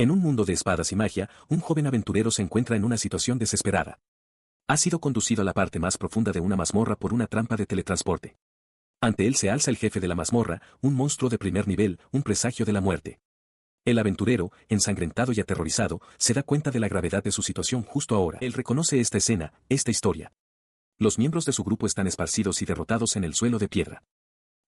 En un mundo de espadas y magia, un joven aventurero se encuentra en una situación desesperada. Ha sido conducido a la parte más profunda de una mazmorra por una trampa de teletransporte. Ante él se alza el jefe de la mazmorra, un monstruo de primer nivel, un presagio de la muerte. El aventurero, ensangrentado y aterrorizado, se da cuenta de la gravedad de su situación justo ahora. Él reconoce esta escena, esta historia. Los miembros de su grupo están esparcidos y derrotados en el suelo de piedra.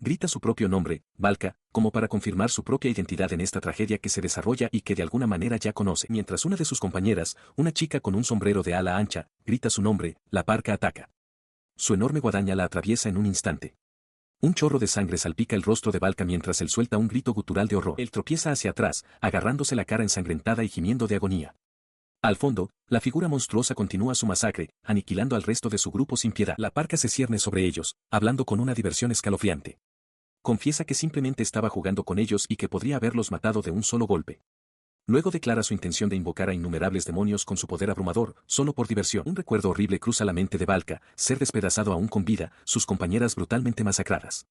Grita su propio nombre, Valka, como para confirmar su propia identidad en esta tragedia que se desarrolla y que de alguna manera ya conoce. Mientras una de sus compañeras, una chica con un sombrero de ala ancha, grita su nombre, la parca ataca. Su enorme guadaña la atraviesa en un instante. Un chorro de sangre salpica el rostro de Valka mientras él suelta un grito gutural de horror. Él tropieza hacia atrás, agarrándose la cara ensangrentada y gimiendo de agonía. Al fondo, la figura monstruosa continúa su masacre, aniquilando al resto de su grupo sin piedad. La parca se cierne sobre ellos, hablando con una diversión escalofriante. Confiesa que simplemente estaba jugando con ellos y que podría haberlos matado de un solo golpe. Luego declara su intención de invocar a innumerables demonios con su poder abrumador, solo por diversión. Un recuerdo horrible cruza la mente de Valka, ser despedazado aún con vida, sus compañeras brutalmente masacradas.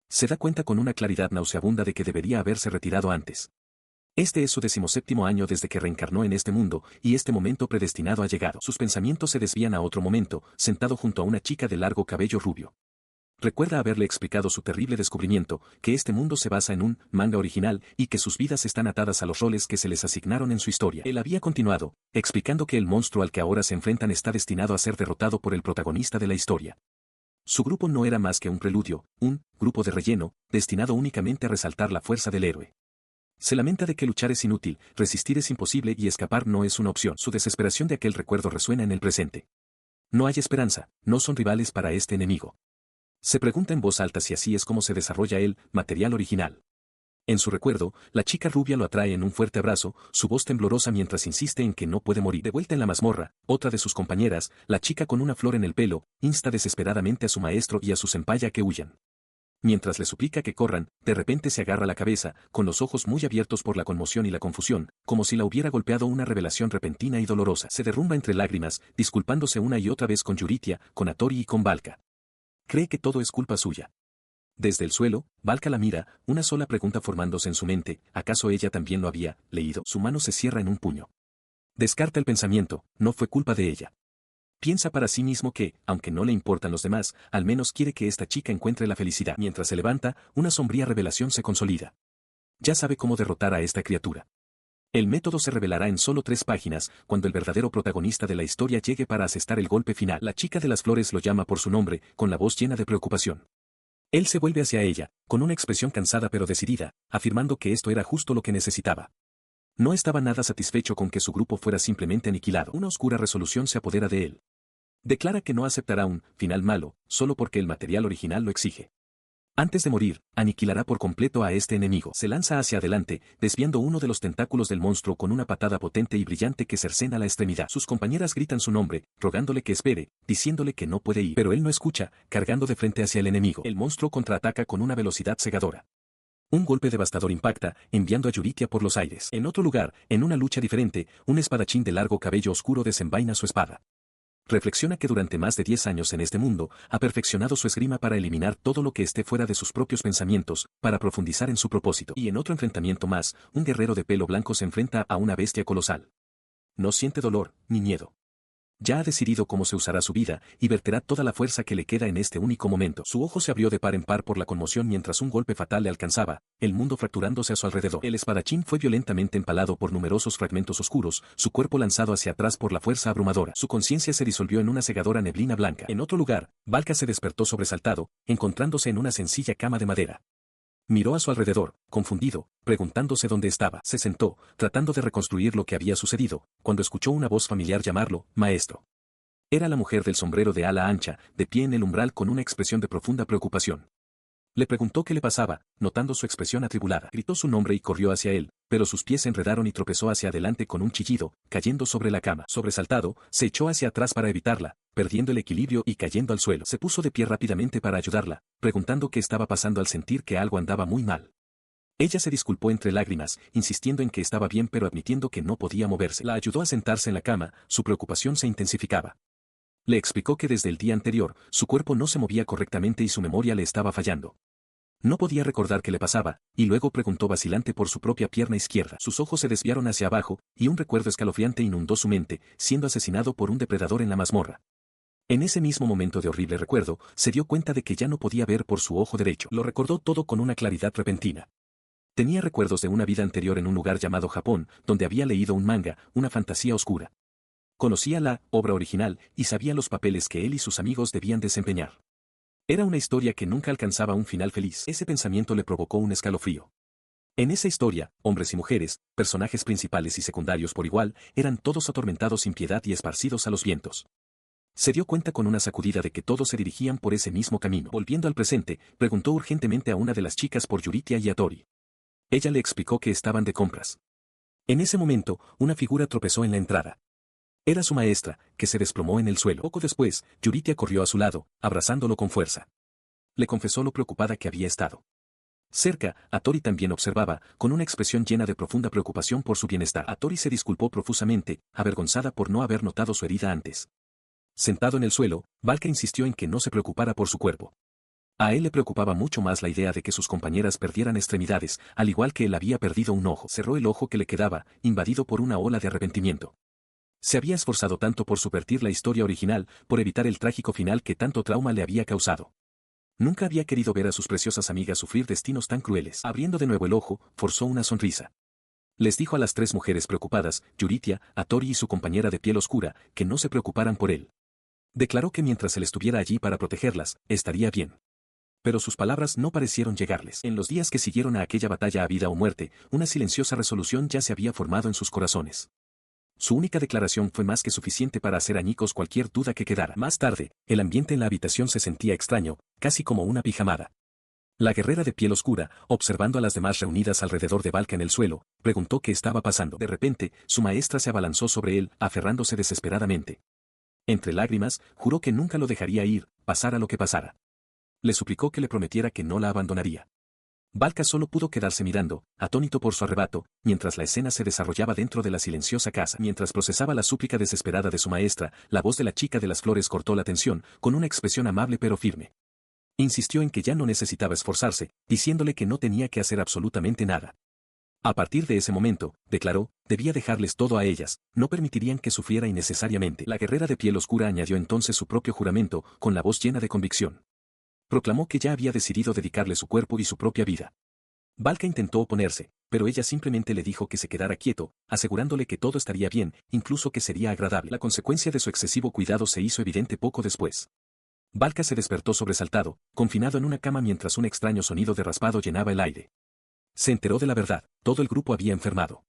Se da cuenta con una claridad nauseabunda de que debería haberse retirado antes. Este es su 17º año desde que reencarnó en este mundo, y este momento predestinado ha llegado. Sus pensamientos se desvían a otro momento, sentado junto a una chica de largo cabello rubio. Recuerda haberle explicado su terrible descubrimiento, que este mundo se basa en un manga original y que sus vidas están atadas a los roles que se les asignaron en su historia. Él había continuado, explicando que el monstruo al que ahora se enfrentan está destinado a ser derrotado por el protagonista de la historia. Su grupo no era más que un preludio, un grupo de relleno, destinado únicamente a resaltar la fuerza del héroe. Se lamenta de que luchar es inútil, resistir es imposible y escapar no es una opción. Su desesperación de aquel recuerdo resuena en el presente. No hay esperanza, no son rivales para este enemigo. Se pregunta en voz alta si así es como se desarrolla el material original. En su recuerdo, la chica rubia lo atrae en un fuerte abrazo, su voz temblorosa mientras insiste en que no puede morir. De vuelta en la mazmorra, otra de sus compañeras, la chica con una flor en el pelo, insta desesperadamente a su maestro y a su senpai a que huyan. Mientras le suplica que corran, de repente se agarra la cabeza, con los ojos muy abiertos por la conmoción y la confusión, como si la hubiera golpeado una revelación repentina y dolorosa. Se derrumba entre lágrimas, disculpándose una y otra vez con Yuritia, con Hattori y con Valka. Cree que todo es culpa suya. Desde el suelo, Valka la mira, una sola pregunta formándose en su mente, ¿acaso ella también lo había leído? Su mano se cierra en un puño. Descarta el pensamiento, no fue culpa de ella. Piensa para sí mismo que, aunque no le importan los demás, al menos quiere que esta chica encuentre la felicidad. Mientras se levanta, una sombría revelación se consolida. Ya sabe cómo derrotar a esta criatura. El método se revelará en solo 3 páginas, cuando el verdadero protagonista de la historia llegue para asestar el golpe final. La chica de las flores lo llama por su nombre, con la voz llena de preocupación. Él se vuelve hacia ella, con una expresión cansada pero decidida, afirmando que esto era justo lo que necesitaba. No estaba nada satisfecho con que su grupo fuera simplemente aniquilado. Una oscura resolución se apodera de él. Declara que no aceptará un final malo, solo porque el material original lo exige. Antes de morir, aniquilará por completo a este enemigo. Se lanza hacia adelante, desviando uno de los tentáculos del monstruo con una patada potente y brillante que cercena la extremidad. Sus compañeras gritan su nombre, rogándole que espere, diciéndole que no puede ir. Pero él no escucha, cargando de frente hacia el enemigo. El monstruo contraataca con una velocidad cegadora. Un golpe devastador impacta, enviando a Yuritia por los aires. En otro lugar, en una lucha diferente, un espadachín de largo cabello oscuro desenvaina su espada. Reflexiona que durante más de 10 años en este mundo, ha perfeccionado su esgrima para eliminar todo lo que esté fuera de sus propios pensamientos, para profundizar en su propósito. Y en otro enfrentamiento más, un guerrero de pelo blanco se enfrenta a una bestia colosal. No siente dolor, ni miedo. Ya ha decidido cómo se usará su vida, y verterá toda la fuerza que le queda en este único momento. Su ojo se abrió de par en par por la conmoción mientras un golpe fatal le alcanzaba, el mundo fracturándose a su alrededor. El espadachín fue violentamente empalado por numerosos fragmentos oscuros, su cuerpo lanzado hacia atrás por la fuerza abrumadora. Su conciencia se disolvió en una cegadora neblina blanca. En otro lugar, Valka se despertó sobresaltado, encontrándose en una sencilla cama de madera. Miró a su alrededor, confundido, preguntándose dónde estaba. Se sentó, tratando de reconstruir lo que había sucedido, cuando escuchó una voz familiar llamarlo, maestro. Era la mujer del sombrero de ala ancha, de pie en el umbral con una expresión de profunda preocupación. Le preguntó qué le pasaba, notando su expresión atribulada. Gritó su nombre y corrió hacia él, pero sus pies se enredaron y tropezó hacia adelante con un chillido, cayendo sobre la cama. Sobresaltado, se echó hacia atrás para evitarla, perdiendo el equilibrio y cayendo al suelo. Se puso de pie rápidamente para ayudarla, preguntando qué estaba pasando al sentir que algo andaba muy mal. Ella se disculpó entre lágrimas, insistiendo en que estaba bien pero admitiendo que no podía moverse. La ayudó a sentarse en la cama, su preocupación se intensificaba. Le explicó que desde el día anterior, su cuerpo no se movía correctamente y su memoria le estaba fallando. No podía recordar qué le pasaba, y luego preguntó vacilante por su propia pierna izquierda. Sus ojos se desviaron hacia abajo, y un recuerdo escalofriante inundó su mente, siendo asesinado por un depredador en la mazmorra. En ese mismo momento de horrible recuerdo, se dio cuenta de que ya no podía ver por su ojo derecho. Lo recordó todo con una claridad repentina. Tenía recuerdos de una vida anterior en un lugar llamado Japón, donde había leído un manga, una fantasía oscura. Conocía la obra original y sabía los papeles que él y sus amigos debían desempeñar. Era una historia que nunca alcanzaba un final feliz. Ese pensamiento le provocó un escalofrío. En esa historia, hombres y mujeres, personajes principales y secundarios por igual, eran todos atormentados sin piedad y esparcidos a los vientos. Se dio cuenta con una sacudida de que todos se dirigían por ese mismo camino. Volviendo al presente, preguntó urgentemente a una de las chicas por Yuritia y Atori. Ella le explicó que estaban de compras. En ese momento, una figura tropezó en la entrada. Era su maestra, que se desplomó en el suelo. Poco después, Yuritia corrió a su lado, abrazándolo con fuerza. Le confesó lo preocupada que había estado. Cerca, Atori también observaba, con una expresión llena de profunda preocupación por su bienestar. Atori se disculpó profusamente, avergonzada por no haber notado su herida antes. Sentado en el suelo, Valka insistió en que no se preocupara por su cuerpo. A él le preocupaba mucho más la idea de que sus compañeras perdieran extremidades, al igual que él había perdido un ojo. Cerró el ojo que le quedaba, invadido por una ola de arrepentimiento. Se había esforzado tanto por subvertir la historia original, por evitar el trágico final que tanto trauma le había causado. Nunca había querido ver a sus preciosas amigas sufrir destinos tan crueles. Abriendo de nuevo el ojo, forzó una sonrisa. Les dijo a las tres mujeres preocupadas, Yuritia, Atori y su compañera de piel oscura, que no se preocuparan por él. Declaró que mientras él estuviera allí para protegerlas, estaría bien. Pero sus palabras no parecieron llegarles. En los días que siguieron a aquella batalla a vida o muerte, una silenciosa resolución ya se había formado en sus corazones. Su única declaración fue más que suficiente para hacer añicos cualquier duda que quedara. Más tarde, el ambiente en la habitación se sentía extraño, casi como una pijamada. La guerrera de piel oscura, observando a las demás reunidas alrededor de Valka en el suelo, preguntó qué estaba pasando. De repente, su maestra se abalanzó sobre él, aferrándose desesperadamente. Entre lágrimas, juró que nunca lo dejaría ir, pasara lo que pasara. Le suplicó que le prometiera que no la abandonaría. Valka solo pudo quedarse mirando, atónito por su arrebato, mientras la escena se desarrollaba dentro de la silenciosa casa. Mientras procesaba la súplica desesperada de su maestra, la voz de la chica de las flores cortó la tensión, con una expresión amable pero firme. Insistió en que ya no necesitaba esforzarse, diciéndole que no tenía que hacer absolutamente nada. A partir de ese momento, declaró, debía dejarles todo a ellas, no permitirían que sufriera innecesariamente. La guerrera de piel oscura añadió entonces su propio juramento, con la voz llena de convicción. Proclamó que ya había decidido dedicarle su cuerpo y su propia vida. Valka intentó oponerse, pero ella simplemente le dijo que se quedara quieto, asegurándole que todo estaría bien, incluso que sería agradable. La consecuencia de su excesivo cuidado se hizo evidente poco después. Valka se despertó sobresaltado, confinado en una cama mientras un extraño sonido de raspado llenaba el aire. Se enteró de la verdad, todo el grupo había enfermado.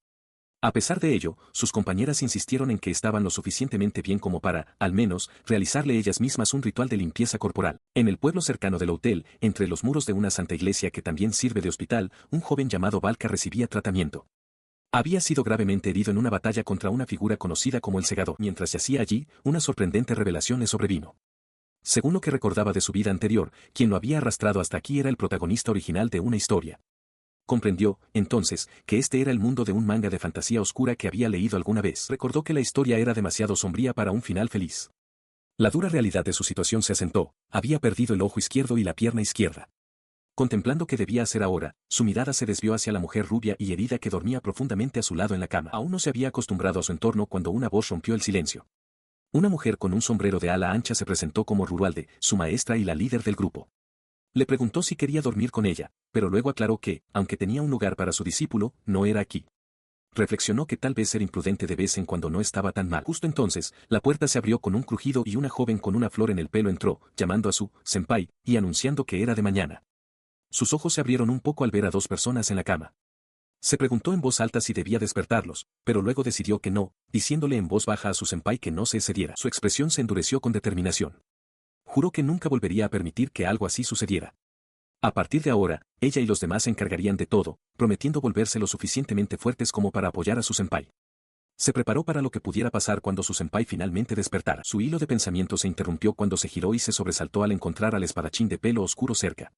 A pesar de ello, sus compañeras insistieron en que estaban lo suficientemente bien como para, al menos, realizarle ellas mismas un ritual de limpieza corporal. En el pueblo cercano del hotel, entre los muros de una santa iglesia que también sirve de hospital, un joven llamado Valka recibía tratamiento. Había sido gravemente herido en una batalla contra una figura conocida como el Segador. Mientras yacía allí, una sorprendente revelación le sobrevino. Según lo que recordaba de su vida anterior, quien lo había arrastrado hasta aquí era el protagonista original de una historia. Comprendió, entonces, que este era el mundo de un manga de fantasía oscura que había leído alguna vez. Recordó que la historia era demasiado sombría para un final feliz. La dura realidad de su situación se asentó, había perdido el ojo izquierdo y la pierna izquierda. Contemplando qué debía hacer ahora, su mirada se desvió hacia la mujer rubia y herida que dormía profundamente a su lado en la cama. Aún no se había acostumbrado a su entorno cuando una voz rompió el silencio. Una mujer con un sombrero de ala ancha se presentó como Rurualde, su maestra y la líder del grupo. Le preguntó si quería dormir con ella, pero luego aclaró que, aunque tenía un lugar para su discípulo, no era aquí. Reflexionó que tal vez ser imprudente de vez en cuando no estaba tan mal. Justo entonces, la puerta se abrió con un crujido y una joven con una flor en el pelo entró, llamando a su senpai y anunciando que era de mañana. Sus ojos se abrieron un poco al ver a dos personas en la cama. Se preguntó en voz alta si debía despertarlos, pero luego decidió que no, diciéndole en voz baja a su senpai que no se excediera. Su expresión se endureció con determinación. Juró que nunca volvería a permitir que algo así sucediera. A partir de ahora, ella y los demás se encargarían de todo, prometiendo volverse lo suficientemente fuertes como para apoyar a su senpai. Se preparó para lo que pudiera pasar cuando su senpai finalmente despertara. Su hilo de pensamiento se interrumpió cuando se giró y se sobresaltó al encontrar al espadachín de pelo oscuro cerca.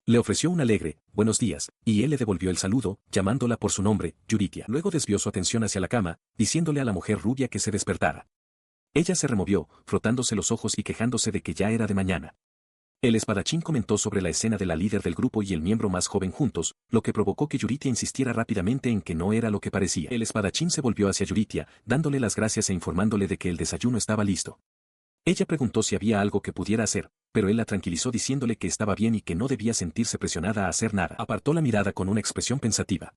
Le ofreció un alegre, buenos días, y él le devolvió el saludo, llamándola por su nombre, Yuritia. Luego desvió su atención hacia la cama, diciéndole a la mujer rubia que se despertara. Ella se removió, frotándose los ojos y quejándose de que ya era de mañana. El espadachín comentó sobre la escena de la líder del grupo y el miembro más joven juntos, lo que provocó que Yuritia insistiera rápidamente en que no era lo que parecía. El espadachín se volvió hacia Yuritia, dándole las gracias e informándole de que el desayuno estaba listo. Ella preguntó si había algo que pudiera hacer, pero él la tranquilizó diciéndole que estaba bien y que no debía sentirse presionada a hacer nada. Apartó la mirada con una expresión pensativa.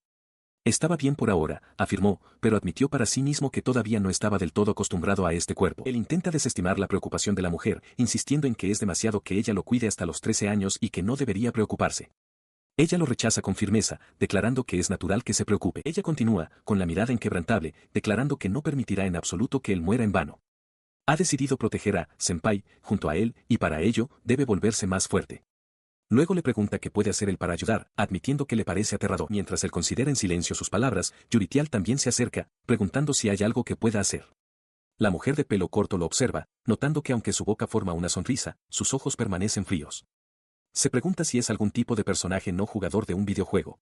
Estaba bien por ahora, afirmó, pero admitió para sí mismo que todavía no estaba del todo acostumbrado a este cuerpo. Él intenta desestimar la preocupación de la mujer, insistiendo en que es demasiado que ella lo cuide hasta los 13 años y que no debería preocuparse. Ella lo rechaza con firmeza, declarando que es natural que se preocupe. Ella continúa, con la mirada inquebrantable, declarando que no permitirá en absoluto que él muera en vano. Ha decidido proteger a Senpai, junto a él, y para ello, debe volverse más fuerte. Luego le pregunta qué puede hacer él para ayudar, admitiendo que le parece aterrador. Mientras él considera en silencio sus palabras, Yuritial también se acerca, preguntando si hay algo que pueda hacer. La mujer de pelo corto lo observa, notando que aunque su boca forma una sonrisa, sus ojos permanecen fríos. Se pregunta si es algún tipo de personaje no jugador de un videojuego.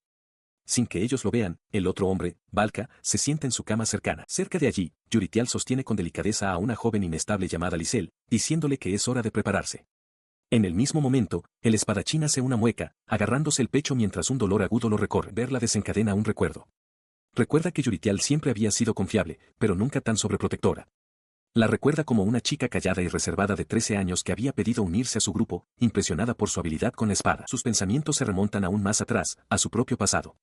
Sin que ellos lo vean, el otro hombre, Valka, se sienta en su cama cercana. Cerca de allí, Yuritial sostiene con delicadeza a una joven inestable llamada Lisel, diciéndole que es hora de prepararse. En el mismo momento, el espadachín hace una mueca, agarrándose el pecho mientras un dolor agudo lo recorre. Verla desencadena un recuerdo. Recuerda que Yuritial siempre había sido confiable, pero nunca tan sobreprotectora. La recuerda como una chica callada y reservada de 13 años que había pedido unirse a su grupo, impresionada por su habilidad con la espada. Sus pensamientos se remontan aún más atrás, a su propio pasado.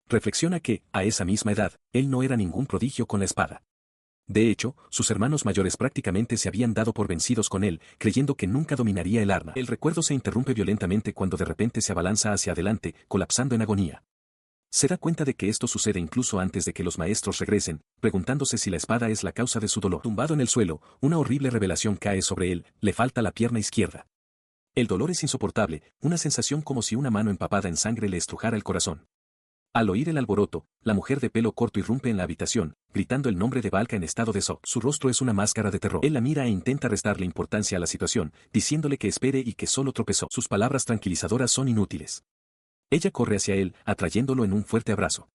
Reflexiona que, a esa misma edad, él no era ningún prodigio con la espada. De hecho, sus hermanos mayores prácticamente se habían dado por vencidos con él, creyendo que nunca dominaría el arma. El recuerdo se interrumpe violentamente cuando de repente se abalanza hacia adelante, colapsando en agonía. Se da cuenta de que esto sucede incluso antes de que los maestros regresen, preguntándose si la espada es la causa de su dolor. Tumbado en el suelo, una horrible revelación cae sobre él, le falta la pierna izquierda. El dolor es insoportable, una sensación como si una mano empapada en sangre le estrujara el corazón. Al oír el alboroto, la mujer de pelo corto irrumpe en la habitación, gritando el nombre de Valka en estado de shock. Su rostro es una máscara de terror. Él la mira e intenta restarle importancia a la situación, diciéndole que espere y que solo tropezó. Sus palabras tranquilizadoras son inútiles. Ella corre hacia él, atrayéndolo en un fuerte abrazo.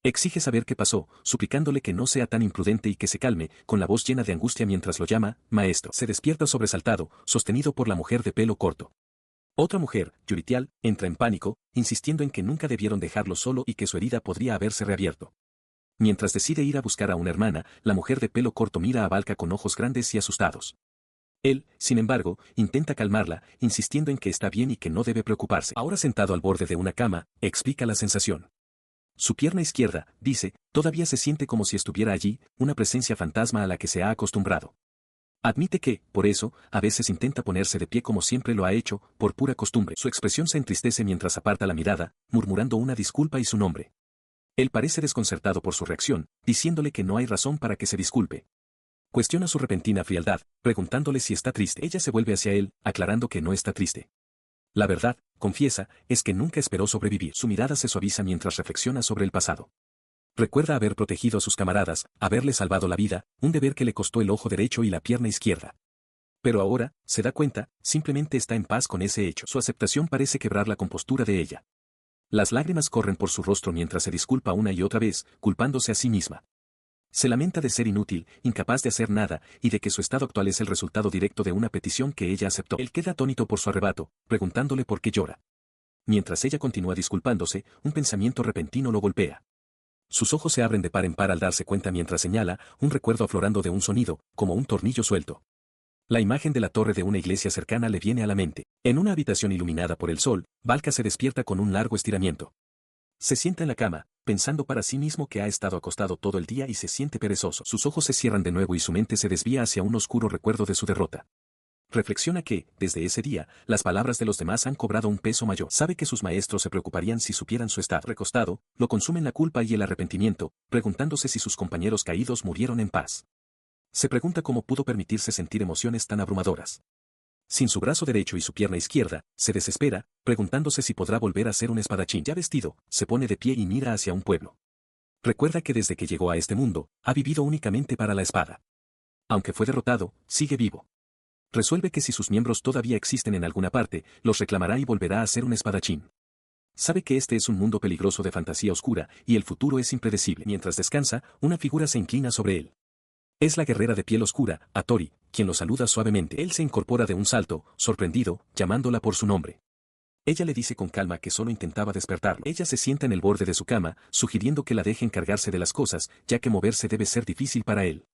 Exige saber qué pasó, suplicándole que no sea tan imprudente y que se calme, con la voz llena de angustia mientras lo llama, maestro. Se despierta sobresaltado, sostenido por la mujer de pelo corto. Otra mujer, Yuritial, entra en pánico, insistiendo en que nunca debieron dejarlo solo y que su herida podría haberse reabierto. Mientras decide ir a buscar a una hermana, la mujer de pelo corto mira a Valka con ojos grandes y asustados. Él, sin embargo, intenta calmarla, insistiendo en que está bien y que no debe preocuparse. Ahora sentado al borde de una cama, explica la sensación. Su pierna izquierda, dice, todavía se siente como si estuviera allí, una presencia fantasma a la que se ha acostumbrado. Admite que, por eso, a veces intenta ponerse de pie como siempre lo ha hecho, por pura costumbre. Su expresión se entristece mientras aparta la mirada, murmurando una disculpa y su nombre. Él parece desconcertado por su reacción, diciéndole que no hay razón para que se disculpe. Cuestiona su repentina frialdad, preguntándole si está triste. Ella se vuelve hacia él, aclarando que no está triste. La verdad, confiesa, es que nunca esperó sobrevivir. Su mirada se suaviza mientras reflexiona sobre el pasado. Recuerda haber protegido a sus camaradas, haberle salvado la vida, un deber que le costó el ojo derecho y la pierna izquierda. Pero ahora, se da cuenta, simplemente está en paz con ese hecho. Su aceptación parece quebrar la compostura de ella. Las lágrimas corren por su rostro mientras se disculpa una y otra vez, culpándose a sí misma. Se lamenta de ser inútil, incapaz de hacer nada, y de que su estado actual es el resultado directo de una petición que ella aceptó. Él queda atónito por su arrebato, preguntándole por qué llora. Mientras ella continúa disculpándose, un pensamiento repentino lo golpea. Sus ojos se abren de par en par al darse cuenta mientras señala, un recuerdo aflorando de un sonido, como un tornillo suelto. La imagen de la torre de una iglesia cercana le viene a la mente. En una habitación iluminada por el sol, Valka se despierta con un largo estiramiento. Se sienta en la cama, pensando para sí mismo que ha estado acostado todo el día y se siente perezoso. Sus ojos se cierran de nuevo y su mente se desvía hacia un oscuro recuerdo de su derrota. Reflexiona que, desde ese día, las palabras de los demás han cobrado un peso mayor. Sabe que sus maestros se preocuparían si supieran su estado. Recostado, lo consumen la culpa y el arrepentimiento, preguntándose si sus compañeros caídos murieron en paz. Se pregunta cómo pudo permitirse sentir emociones tan abrumadoras. Sin su brazo derecho y su pierna izquierda, se desespera, preguntándose si podrá volver a ser un espadachín. Ya vestido, se pone de pie y mira hacia un pueblo. Recuerda que desde que llegó a este mundo, ha vivido únicamente para la espada. Aunque fue derrotado, sigue vivo. Resuelve que si sus miembros todavía existen en alguna parte, los reclamará y volverá a ser un espadachín. Sabe que este es un mundo peligroso de fantasía oscura, y el futuro es impredecible. Mientras descansa, una figura se inclina sobre él. Es la guerrera de piel oscura, Atori, quien lo saluda suavemente. Él se incorpora de un salto, sorprendido, llamándola por su nombre. Ella le dice con calma que solo intentaba despertarlo. Ella se sienta en el borde de su cama, sugiriendo que la deje encargarse de las cosas, ya que moverse debe ser difícil para él.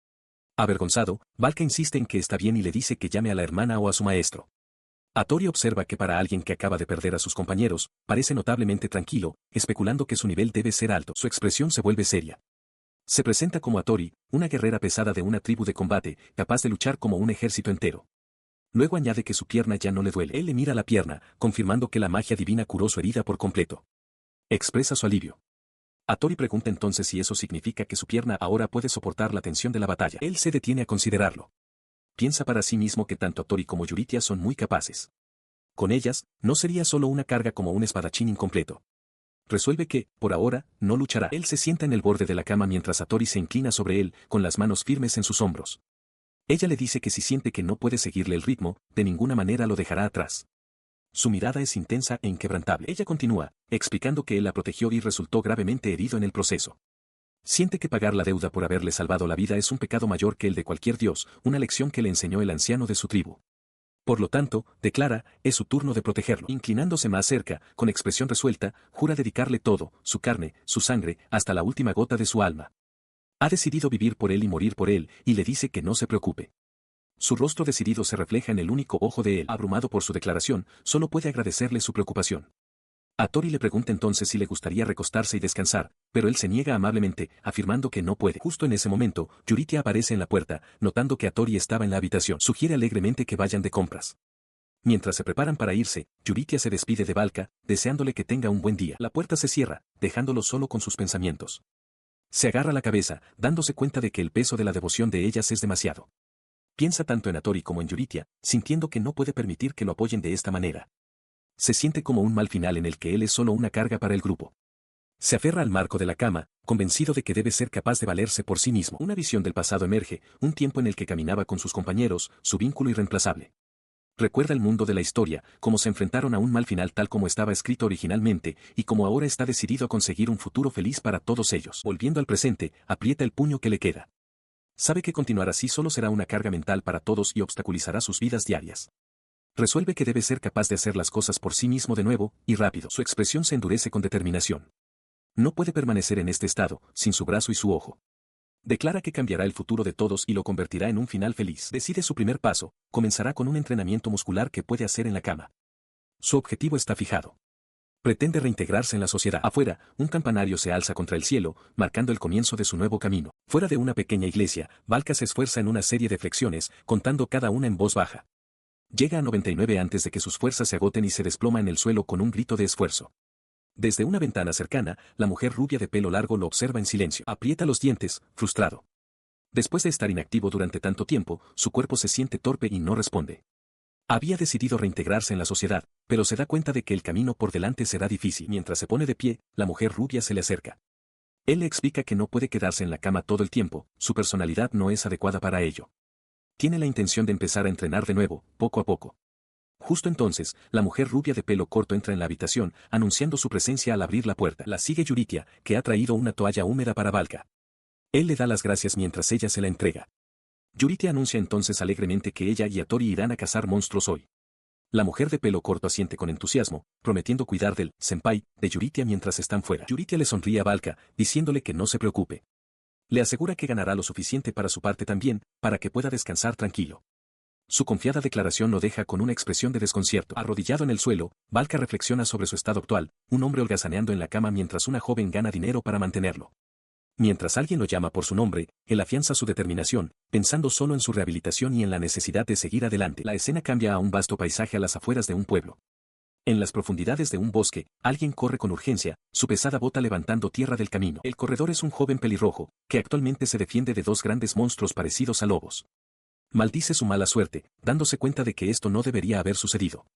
Avergonzado, Valka insiste en que está bien y le dice que llame a la hermana o a su maestro. Hattori observa que para alguien que acaba de perder a sus compañeros, parece notablemente tranquilo, especulando que su nivel debe ser alto. Su expresión se vuelve seria. Se presenta como Hattori, una guerrera pesada de una tribu de combate, capaz de luchar como un ejército entero. Luego añade que su pierna ya no le duele. Él le mira la pierna, confirmando que la magia divina curó su herida por completo. Expresa su alivio. Hattori pregunta entonces si eso significa que su pierna ahora puede soportar la tensión de la batalla. Él se detiene a considerarlo. Piensa para sí mismo que tanto Hattori como Yuritia son muy capaces. Con ellas, no sería solo una carga como un espadachín incompleto. Resuelve que, por ahora, no luchará. Él se sienta en el borde de la cama mientras Hattori se inclina sobre él, con las manos firmes en sus hombros. Ella le dice que si siente que no puede seguirle el ritmo, de ninguna manera lo dejará atrás. Su mirada es intensa e inquebrantable. Ella continúa, explicando que él la protegió y resultó gravemente herido en el proceso. Siente que pagar la deuda por haberle salvado la vida es un pecado mayor que el de cualquier dios, una lección que le enseñó el anciano de su tribu. Por lo tanto, declara, es su turno de protegerlo. Inclinándose más cerca, con expresión resuelta, jura dedicarle todo, su carne, su sangre, hasta la última gota de su alma. Ha decidido vivir por él y morir por él, y le dice que no se preocupe. Su rostro decidido se refleja en el único ojo de él. Abrumado por su declaración, solo puede agradecerle su preocupación. Hattori le pregunta entonces si le gustaría recostarse y descansar, pero él se niega amablemente, afirmando que no puede. Justo en ese momento, Yuritia aparece en la puerta, notando que Hattori estaba en la habitación. Sugiere alegremente que vayan de compras. Mientras se preparan para irse, Yuritia se despide de Valka, deseándole que tenga un buen día. La puerta se cierra, dejándolo solo con sus pensamientos. Se agarra la cabeza, dándose cuenta de que el peso de la devoción de ellas es demasiado. Piensa tanto en Hattori como en Yuritia, sintiendo que no puede permitir que lo apoyen de esta manera. Se siente como un mal final en el que él es solo una carga para el grupo. Se aferra al marco de la cama, convencido de que debe ser capaz de valerse por sí mismo. Una visión del pasado emerge, un tiempo en el que caminaba con sus compañeros, su vínculo irreemplazable. Recuerda el mundo de la historia, cómo se enfrentaron a un mal final tal como estaba escrito originalmente, y cómo ahora está decidido a conseguir un futuro feliz para todos ellos. Volviendo al presente, aprieta el puño que le queda. Sabe que continuar así solo será una carga mental para todos y obstaculizará sus vidas diarias. Resuelve que debe ser capaz de hacer las cosas por sí mismo de nuevo, y rápido. Su expresión se endurece con determinación. No puede permanecer en este estado, sin su brazo y su ojo. Declara que cambiará el futuro de todos y lo convertirá en un final feliz. Decide su primer paso, comenzará con un entrenamiento muscular que puede hacer en la cama. Su objetivo está fijado. Pretende reintegrarse en la sociedad. Afuera, un campanario se alza contra el cielo, marcando el comienzo de su nuevo camino. Fuera de una pequeña iglesia, Valka se esfuerza en una serie de flexiones, contando cada una en voz baja. Llega a 99 antes de que sus fuerzas se agoten y se desploma en el suelo con un grito de esfuerzo. Desde una ventana cercana, la mujer rubia de pelo largo lo observa en silencio. Aprieta los dientes, frustrado. Después de estar inactivo durante tanto tiempo, su cuerpo se siente torpe y no responde. Había decidido reintegrarse en la sociedad, pero se da cuenta de que el camino por delante será difícil. Mientras se pone de pie, la mujer rubia se le acerca. Él le explica que no puede quedarse en la cama todo el tiempo, su personalidad no es adecuada para ello. Tiene la intención de empezar a entrenar de nuevo, poco a poco. Justo entonces, la mujer rubia de pelo corto entra en la habitación, anunciando su presencia al abrir la puerta. La sigue Yuritia, que ha traído una toalla húmeda para Valka. Él le da las gracias mientras ella se la entrega. Yuritia anuncia entonces alegremente que ella y Hattori irán a cazar monstruos hoy. La mujer de pelo corto asiente con entusiasmo, prometiendo cuidar del senpai de Yuritia mientras están fuera. Yuritia le sonríe a Valka, diciéndole que no se preocupe. Le asegura que ganará lo suficiente para su parte también, para que pueda descansar tranquilo. Su confiada declaración lo deja con una expresión de desconcierto. Arrodillado en el suelo, Valka reflexiona sobre su estado actual, un hombre holgazaneando en la cama mientras una joven gana dinero para mantenerlo. Mientras alguien lo llama por su nombre, él afianza su determinación, pensando solo en su rehabilitación y en la necesidad de seguir adelante. La escena cambia a un vasto paisaje a las afueras de un pueblo. En las profundidades de un bosque, alguien corre con urgencia, su pesada bota levantando tierra del camino. El corredor es un joven pelirrojo, que actualmente se defiende de dos grandes monstruos parecidos a lobos. Maldice su mala suerte, dándose cuenta de que esto no debería haber sucedido.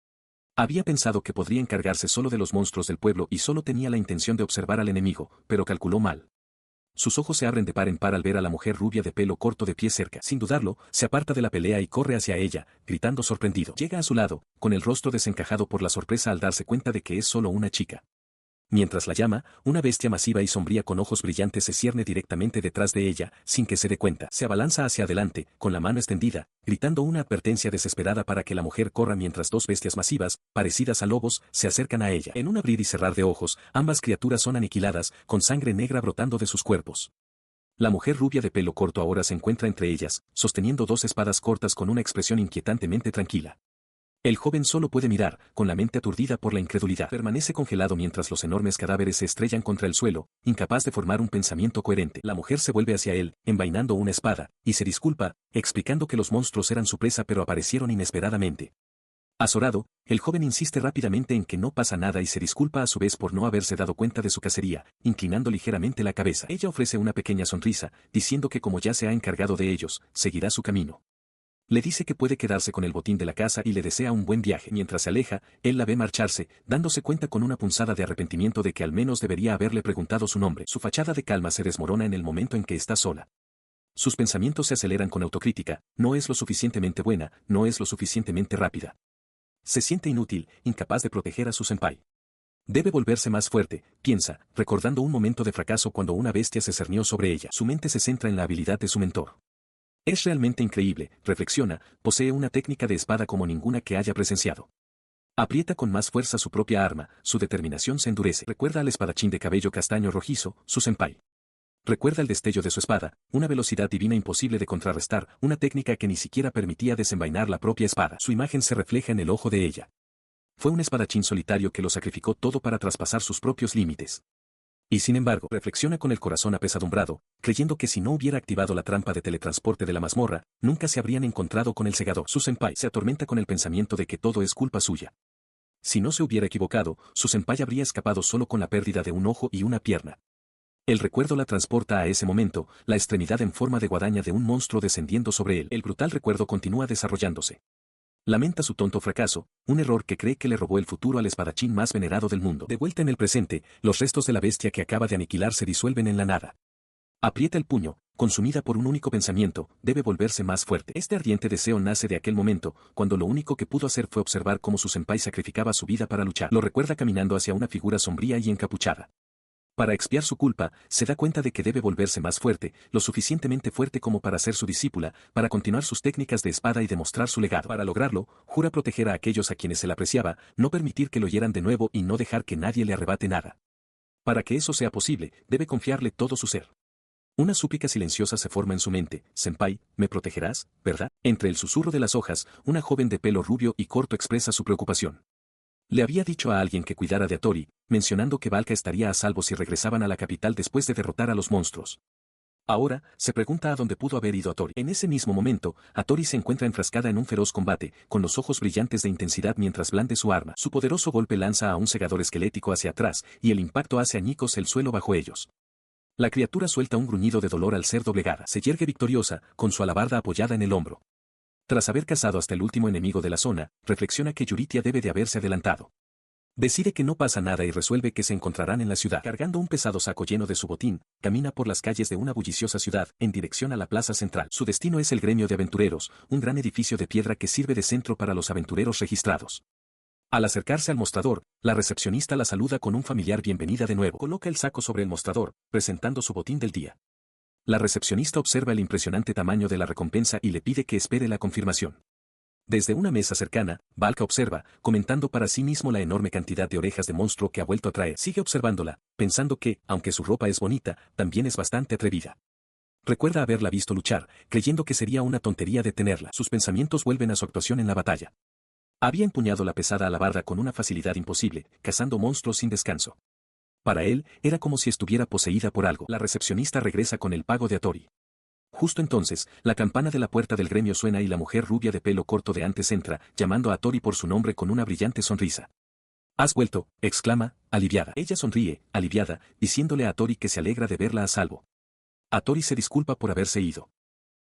Había pensado que podría encargarse solo de los monstruos del pueblo y solo tenía la intención de observar al enemigo, pero calculó mal. Sus ojos se abren de par en par al ver a la mujer rubia de pelo corto de pie cerca. Sin dudarlo, se aparta de la pelea y corre hacia ella, gritando sorprendido. Llega a su lado, con el rostro desencajado por la sorpresa al darse cuenta de que es solo una chica. Mientras la llama, una bestia masiva y sombría con ojos brillantes se cierne directamente detrás de ella, sin que se dé cuenta. Se abalanza hacia adelante, con la mano extendida, gritando una advertencia desesperada para que la mujer corra mientras dos bestias masivas, parecidas a lobos, se acercan a ella. En un abrir y cerrar de ojos, ambas criaturas son aniquiladas, con sangre negra brotando de sus cuerpos. La mujer rubia de pelo corto ahora se encuentra entre ellas, sosteniendo dos espadas cortas con una expresión inquietantemente tranquila. El joven solo puede mirar, con la mente aturdida por la incredulidad. Permanece congelado mientras los enormes cadáveres se estrellan contra el suelo, incapaz de formar un pensamiento coherente. La mujer se vuelve hacia él, envainando una espada, y se disculpa, explicando que los monstruos eran su presa pero aparecieron inesperadamente. Azorado, el joven insiste rápidamente en que no pasa nada y se disculpa a su vez por no haberse dado cuenta de su cacería, inclinando ligeramente la cabeza. Ella ofrece una pequeña sonrisa, diciendo que como ya se ha encargado de ellos, seguirá su camino. Le dice que puede quedarse con el botín de la casa y le desea un buen viaje. Mientras se aleja, él la ve marcharse, dándose cuenta con una punzada de arrepentimiento de que al menos debería haberle preguntado su nombre. Su fachada de calma se desmorona en el momento en que está sola. Sus pensamientos se aceleran con autocrítica, no es lo suficientemente buena, no es lo suficientemente rápida. Se siente inútil, incapaz de proteger a su senpai. Debe volverse más fuerte, piensa, recordando un momento de fracaso cuando una bestia se cernió sobre ella. Su mente se centra en la habilidad de su mentor. Es realmente increíble, reflexiona, posee una técnica de espada como ninguna que haya presenciado. Aprieta con más fuerza su propia arma, su determinación se endurece. Recuerda al espadachín de cabello castaño rojizo, su senpai. Recuerda el destello de su espada, una velocidad divina imposible de contrarrestar, una técnica que ni siquiera permitía desenvainar la propia espada. Su imagen se refleja en el ojo de ella. Fue un espadachín solitario que lo sacrificó todo para traspasar sus propios límites. Y sin embargo, reflexiona con el corazón apesadumbrado, creyendo que si no hubiera activado la trampa de teletransporte de la mazmorra, nunca se habrían encontrado con el segador. Su senpai se atormenta con el pensamiento de que todo es culpa suya. Si no se hubiera equivocado, su senpai habría escapado solo con la pérdida de un ojo y una pierna. El recuerdo la transporta a ese momento, la extremidad en forma de guadaña de un monstruo descendiendo sobre él. El brutal recuerdo continúa desarrollándose. Lamenta su tonto fracaso, un error que cree que le robó el futuro al espadachín más venerado del mundo. De vuelta en el presente, los restos de la bestia que acaba de aniquilar se disuelven en la nada. Aprieta el puño, consumida por un único pensamiento, debe volverse más fuerte. Este ardiente deseo nace de aquel momento, cuando lo único que pudo hacer fue observar cómo su senpai sacrificaba su vida para luchar. Lo recuerda caminando hacia una figura sombría y encapuchada. Para expiar su culpa, se da cuenta de que debe volverse más fuerte, lo suficientemente fuerte como para ser su discípula, para continuar sus técnicas de espada y demostrar su legado. Para lograrlo, jura proteger a aquellos a quienes se le apreciaba, no permitir que lo hieran de nuevo y no dejar que nadie le arrebate nada. Para que eso sea posible, debe confiarle todo su ser. Una súplica silenciosa se forma en su mente, senpai, me protegerás, ¿verdad? Entre el susurro de las hojas, una joven de pelo rubio y corto expresa su preocupación. Le había dicho a alguien que cuidara de Hattori, mencionando que Valka estaría a salvo si regresaban a la capital después de derrotar a los monstruos. Ahora, se pregunta a dónde pudo haber ido Hattori. En ese mismo momento, Hattori se encuentra enfrascada en un feroz combate, con los ojos brillantes de intensidad mientras blande su arma. Su poderoso golpe lanza a un segador esquelético hacia atrás, y el impacto hace añicos el suelo bajo ellos. La criatura suelta un gruñido de dolor al ser doblegada. Se yergue victoriosa, con su alabarda apoyada en el hombro. Tras haber cazado hasta el último enemigo de la zona, reflexiona que Yuritia debe de haberse adelantado. Decide que no pasa nada y resuelve que se encontrarán en la ciudad. Cargando un pesado saco lleno de su botín, camina por las calles de una bulliciosa ciudad, en dirección a la plaza central. Su destino es el gremio de aventureros, un gran edificio de piedra que sirve de centro para los aventureros registrados. Al acercarse al mostrador, la recepcionista la saluda con un familiar bienvenida de nuevo. Coloca el saco sobre el mostrador, presentando su botín del día. La recepcionista observa el impresionante tamaño de la recompensa y le pide que espere la confirmación. Desde una mesa cercana, Valka observa, comentando para sí mismo la enorme cantidad de orejas de monstruo que ha vuelto a traer. Sigue observándola, pensando que, aunque su ropa es bonita, también es bastante atrevida. Recuerda haberla visto luchar, creyendo que sería una tontería detenerla. Sus pensamientos vuelven a su actuación en la batalla. Había empuñado la pesada alabarda con una facilidad imposible, cazando monstruos sin descanso. Para él, era como si estuviera poseída por algo. La recepcionista regresa con el pago de Hattori. Justo entonces, la campana de la puerta del gremio suena y la mujer rubia de pelo corto de antes entra, llamando a Hattori por su nombre con una brillante sonrisa. «¿Has vuelto?», exclama, aliviada. Ella sonríe, aliviada, diciéndole a Hattori que se alegra de verla a salvo. Hattori se disculpa por haberse ido.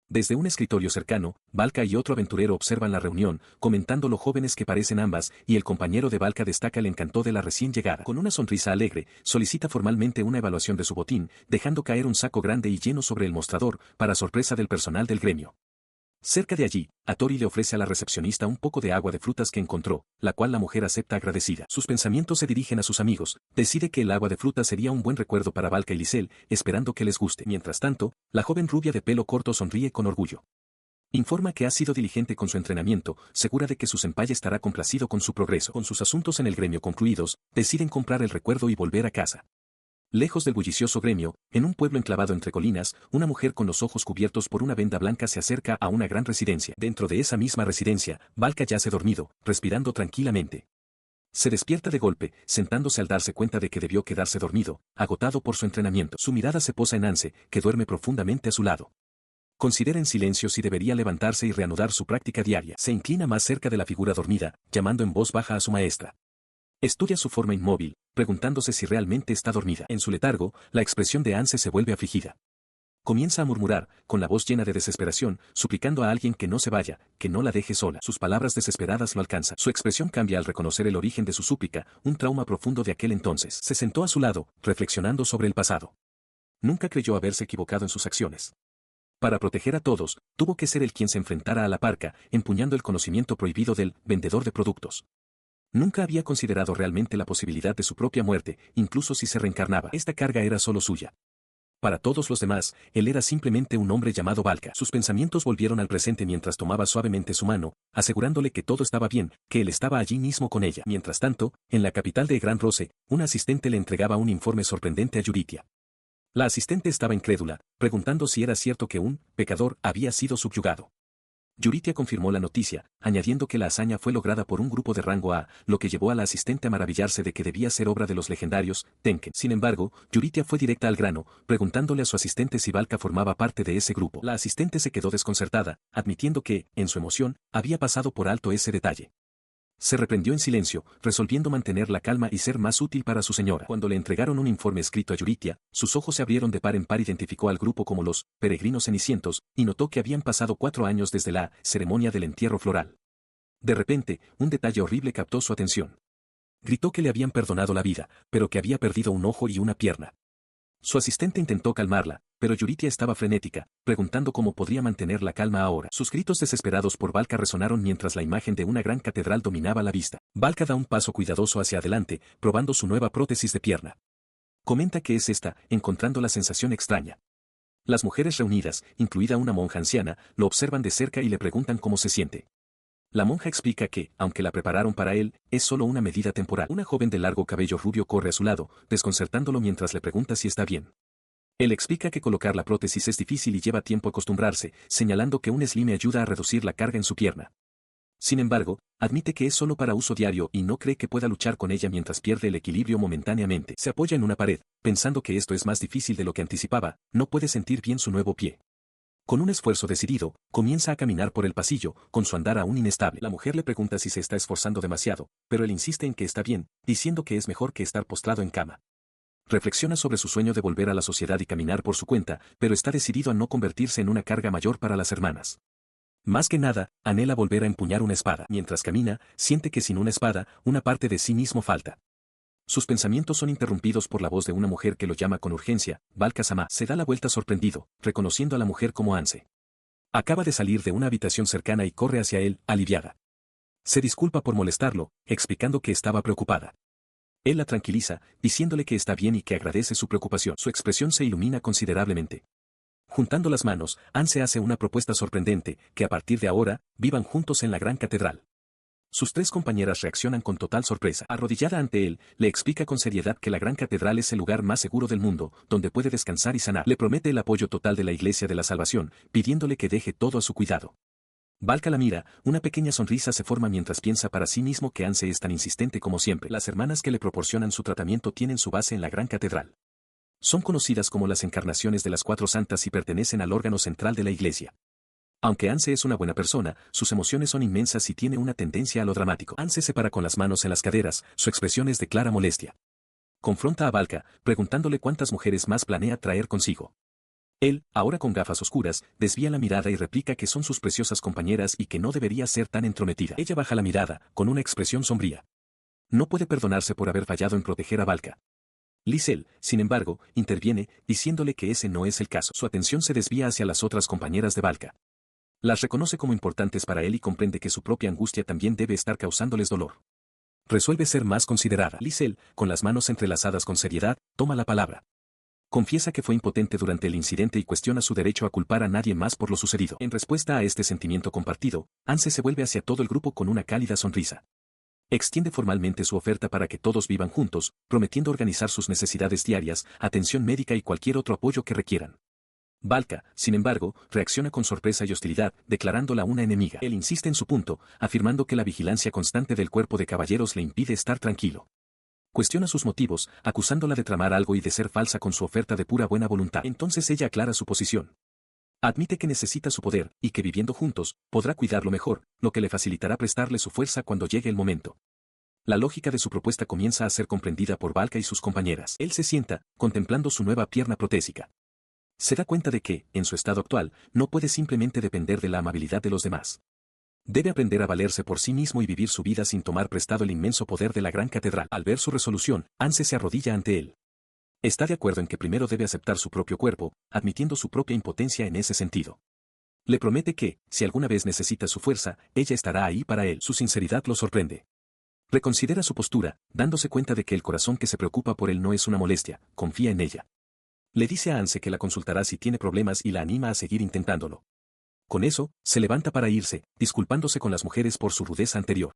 Desde un escritorio cercano, Valka y otro aventurero observan la reunión, comentando lo jóvenes que parecen ambas, y el compañero de Valka destaca el encanto de la recién llegada. Con una sonrisa alegre, solicita formalmente una evaluación de su botín, dejando caer un saco grande y lleno sobre el mostrador, para sorpresa del personal del gremio. Cerca de allí, Atori le ofrece a la recepcionista un poco de agua de frutas que encontró, la cual la mujer acepta agradecida. Sus pensamientos se dirigen a sus amigos, decide que el agua de frutas sería un buen recuerdo para Valka y Lisel, esperando que les guste. Mientras tanto, la joven rubia de pelo corto sonríe con orgullo. Informa que ha sido diligente con su entrenamiento, segura de que su senpai estará complacido con su progreso. Con sus asuntos en el gremio concluidos, deciden comprar el recuerdo y volver a casa. Lejos del bullicioso gremio, en un pueblo enclavado entre colinas, una mujer con los ojos cubiertos por una venda blanca se acerca a una gran residencia. Dentro de esa misma residencia, Valka yace dormido, respirando tranquilamente. Se despierta de golpe, sentándose al darse cuenta de que debió quedarse dormido, agotado por su entrenamiento. Su mirada se posa en Anse, que duerme profundamente a su lado. Considera en silencio si debería levantarse y reanudar su práctica diaria. Se inclina más cerca de la figura dormida, llamando en voz baja a su maestra. Estudia su forma inmóvil, preguntándose si realmente está dormida. En su letargo, la expresión de Anse se vuelve afligida. Comienza a murmurar, con la voz llena de desesperación, suplicando a alguien que no se vaya, que no la deje sola. Sus palabras desesperadas lo alcanzan. Su expresión cambia al reconocer el origen de su súplica, un trauma profundo de aquel entonces. Se sentó a su lado, reflexionando sobre el pasado. Nunca creyó haberse equivocado en sus acciones. Para proteger a todos, tuvo que ser él quien se enfrentara a la parca, empuñando el conocimiento prohibido del vendedor de productos. Nunca había considerado realmente la posibilidad de su propia muerte, incluso si se reencarnaba. Esta carga era solo suya. Para todos los demás, él era simplemente un hombre llamado Valka. Sus pensamientos volvieron al presente mientras tomaba suavemente su mano, asegurándole que todo estaba bien, que él estaba allí mismo con ella. Mientras tanto, en la capital de Gran Rose, un asistente le entregaba un informe sorprendente a Yuritia. La asistente estaba incrédula, preguntando si era cierto que un pecador había sido subyugado. Yuritia confirmó la noticia, añadiendo que la hazaña fue lograda por un grupo de rango A, lo que llevó a la asistente a maravillarse de que debía ser obra de los legendarios Tenken. Sin embargo, Yuritia fue directa al grano, preguntándole a su asistente si Valka formaba parte de ese grupo. La asistente se quedó desconcertada, admitiendo que, en su emoción, había pasado por alto ese detalle. Se reprendió en silencio, resolviendo mantener la calma y ser más útil para su señora. Cuando le entregaron un informe escrito a Yuritia, sus ojos se abrieron de par en par. Identificó al grupo como los peregrinos cenicientos, y notó que habían pasado 4 años desde la ceremonia del entierro floral. De repente, un detalle horrible captó su atención. Gritó que le habían perdonado la vida, pero que había perdido un ojo y una pierna. Su asistente intentó calmarla, pero Yuritia estaba frenética, preguntando cómo podría mantener la calma ahora. Sus gritos desesperados por Valka resonaron mientras la imagen de una gran catedral dominaba la vista. Valka da un paso cuidadoso hacia adelante, probando su nueva prótesis de pierna. Comenta que es esta, encontrando la sensación extraña. Las mujeres reunidas, incluida una monja anciana, lo observan de cerca y le preguntan cómo se siente. La monja explica que, aunque la prepararon para él, es solo una medida temporal. Una joven de largo cabello rubio corre a su lado, desconcertándolo mientras le pregunta si está bien. Él explica que colocar la prótesis es difícil y lleva tiempo acostumbrarse, señalando que un slime ayuda a reducir la carga en su pierna. Sin embargo, admite que es solo para uso diario y no cree que pueda luchar con ella mientras pierde el equilibrio momentáneamente. Se apoya en una pared, pensando que esto es más difícil de lo que anticipaba, no puede sentir bien su nuevo pie. Con un esfuerzo decidido, comienza a caminar por el pasillo, con su andar aún inestable. La mujer le pregunta si se está esforzando demasiado, pero él insiste en que está bien, diciendo que es mejor que estar postrado en cama. Reflexiona sobre su sueño de volver a la sociedad y caminar por su cuenta, pero está decidido a no convertirse en una carga mayor para las hermanas. Más que nada, anhela volver a empuñar una espada. Mientras camina, siente que sin una espada, una parte de sí mismo falta. Sus pensamientos son interrumpidos por la voz de una mujer que lo llama con urgencia. Valka-sama se da la vuelta sorprendido, reconociendo a la mujer como Anse. Acaba de salir de una habitación cercana y corre hacia él, aliviada. Se disculpa por molestarlo, explicando que estaba preocupada. Él la tranquiliza, diciéndole que está bien y que agradece su preocupación. Su expresión se ilumina considerablemente. Juntando las manos, Anse hace una propuesta sorprendente, que a partir de ahora, vivan juntos en la gran catedral. Sus 3 compañeras reaccionan con total sorpresa. Arrodillada ante él, le explica con seriedad que la gran catedral es el lugar más seguro del mundo, donde puede descansar y sanar. Le promete el apoyo total de la Iglesia de la Salvación, pidiéndole que deje todo a su cuidado. Valka la mira, una pequeña sonrisa se forma mientras piensa para sí mismo que Anse es tan insistente como siempre. Las hermanas que le proporcionan su tratamiento tienen su base en la gran catedral. Son conocidas como las encarnaciones de las 4 santas y pertenecen al órgano central de la Iglesia. Aunque Anse es una buena persona, sus emociones son inmensas y tiene una tendencia a lo dramático. Anse se para con las manos en las caderas, su expresión es de clara molestia. Confronta a Valka, preguntándole cuántas mujeres más planea traer consigo. Él, ahora con gafas oscuras, desvía la mirada y replica que son sus preciosas compañeras y que no debería ser tan entrometida. Ella baja la mirada, con una expresión sombría. No puede perdonarse por haber fallado en proteger a Valka. Lisel, sin embargo, interviene, diciéndole que ese no es el caso. Su atención se desvía hacia las otras compañeras de Valka. Las reconoce como importantes para él y comprende que su propia angustia también debe estar causándoles dolor. Resuelve ser más considerada. Lisel, con las manos entrelazadas con seriedad, toma la palabra. Confiesa que fue impotente durante el incidente y cuestiona su derecho a culpar a nadie más por lo sucedido. En respuesta a este sentimiento compartido, Anse se vuelve hacia todo el grupo con una cálida sonrisa. Extiende formalmente su oferta para que todos vivan juntos, prometiendo organizar sus necesidades diarias, atención médica y cualquier otro apoyo que requieran. Valka, sin embargo, reacciona con sorpresa y hostilidad, declarándola una enemiga. Él insiste en su punto, afirmando que la vigilancia constante del cuerpo de caballeros le impide estar tranquilo. Cuestiona sus motivos, acusándola de tramar algo y de ser falsa con su oferta de pura buena voluntad. Entonces ella aclara su posición. Admite que necesita su poder, y que viviendo juntos, podrá cuidarlo mejor, lo que le facilitará prestarle su fuerza cuando llegue el momento. La lógica de su propuesta comienza a ser comprendida por Valka y sus compañeras. Él se sienta, contemplando su nueva pierna protésica. Se da cuenta de que, en su estado actual, no puede simplemente depender de la amabilidad de los demás. Debe aprender a valerse por sí mismo y vivir su vida sin tomar prestado el inmenso poder de la gran catedral. Al ver su resolución, Anse se arrodilla ante él. Está de acuerdo en que primero debe aceptar su propio cuerpo, admitiendo su propia impotencia en ese sentido. Le promete que, si alguna vez necesita su fuerza, ella estará ahí para él. Su sinceridad lo sorprende. Reconsidera su postura, dándose cuenta de que el corazón que se preocupa por él no es una molestia, confía en ella. Le dice a Anse que la consultará si tiene problemas y la anima a seguir intentándolo. Con eso, se levanta para irse, disculpándose con las mujeres por su rudeza anterior.